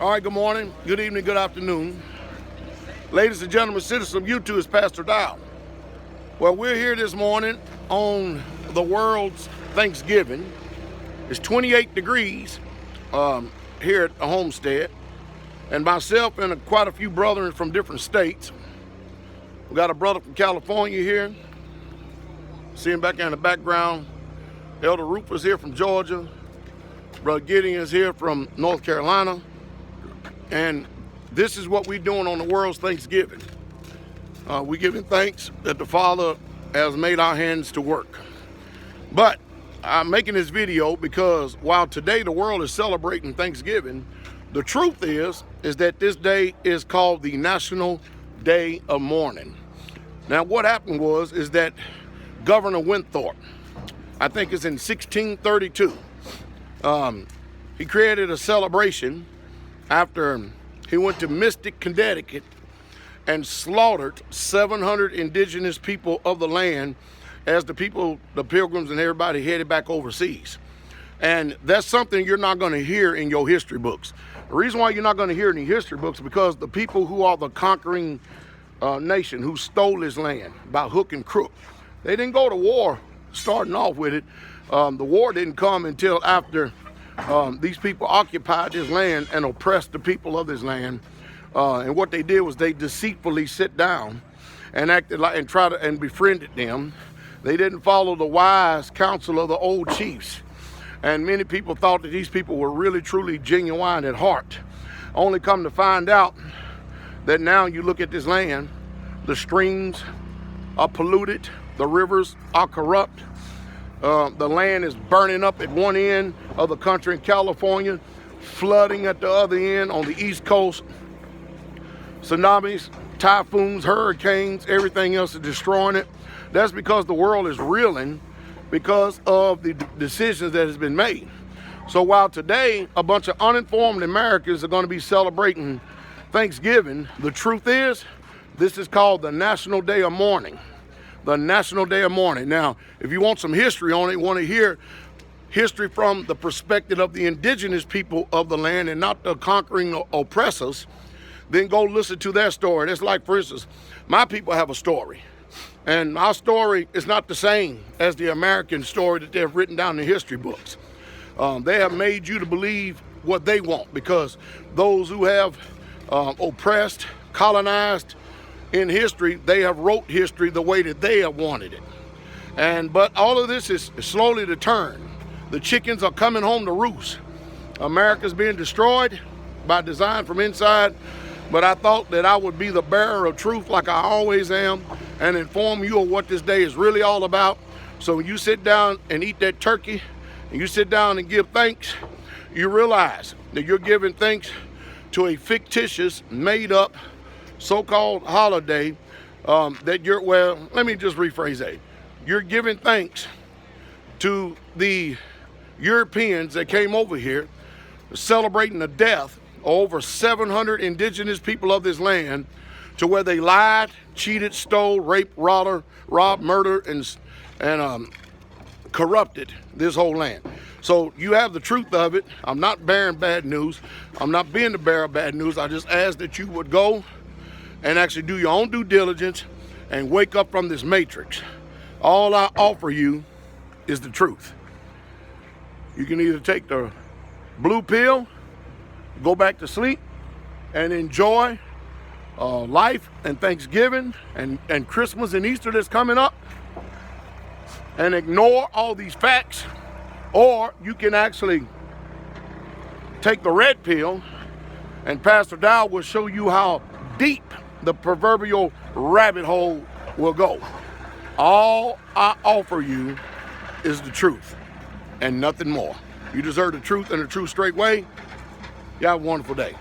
All right, good morning, good evening, good afternoon. Ladies and gentlemen, citizens of YouTube, is Pastor Dowell. Well, we're here this morning on the world's Thanksgiving. It's 28 degrees here at the homestead. And myself and quite a few brethren from different states. We got a brother from California here. See him back in the background. Elder Rufus here from Georgia. Brother Gideon is here from North Carolina. And this is what we're doing on the world's Thanksgiving. We're giving thanks that the Father has made our hands to work. But I'm making this video because while today the world is celebrating Thanksgiving, the truth is that this day is called the National Day of Mourning. Now what happened is that Governor Winthrop, I think it's in 1632, he created a celebration after he went to Mystic, Connecticut, and slaughtered 700 indigenous people of the land as the pilgrims and everybody headed back overseas. And that's something you're not going to hear in your history books. The reason why you're not going to hear it in your history books is because the people who are the conquering nation who stole this land by hook and crook, they didn't go to war starting off with it. The war didn't come until after these people occupied this land and oppressed the people of this land. And what they did was they deceitfully sit down and acted like and befriended them. They didn't follow the wise counsel of the old chiefs. And many people thought that these people were really, truly genuine at heart. Only come to find out that now you look at this land, the streams are polluted, the rivers are corrupt, the land is burning up at one end of the country in California, flooding at the other end on the East Coast. Tsunamis, typhoons, hurricanes, everything else is destroying it. That's because the world is reeling because of the decisions that has been made. So while today a bunch of uninformed Americans are going to be celebrating Thanksgiving, the truth is this is called the National Day of Mourning. The National Day of Mourning. Now, if you want some history on it, want to hear history from the perspective of the indigenous people of the land and not the conquering oppressors, then go listen to their story. That's like, for instance, my people have a story. And our story is not the same as the American story that they've written down in the history books. They have made you to believe what they want because those who have oppressed, colonized in history, they have wrote history the way that they have wanted it. But all of this is slowly to turn. The chickens are coming home to roost. America's being destroyed by design from inside. But I thought that I would be the bearer of truth like I always am and inform you of what this day is really all about. So when you sit down and eat that turkey and you sit down and give thanks, you realize that you're giving thanks to a fictitious, made up, so-called holiday let me just rephrase that. You're giving thanks to the Europeans that came over here celebrating the death over 700 indigenous people of this land to where they lied, cheated, stole, raped, robbed, murdered, and corrupted this whole land. So you have the truth of it. I'm not bearing bad news. I'm not being the bearer of bad news. I just ask that you would go and actually do your own due diligence and wake up from this matrix. All I offer you is the truth. You can either take the blue pill, go back to sleep, and enjoy life and Thanksgiving and Christmas and Easter that's coming up and ignore all these facts, or you can actually take the red pill and Pastor Dowell will show you how deep the proverbial rabbit hole will go. All I offer you is the truth and nothing more. You deserve the truth in a true straight way. You have a wonderful day.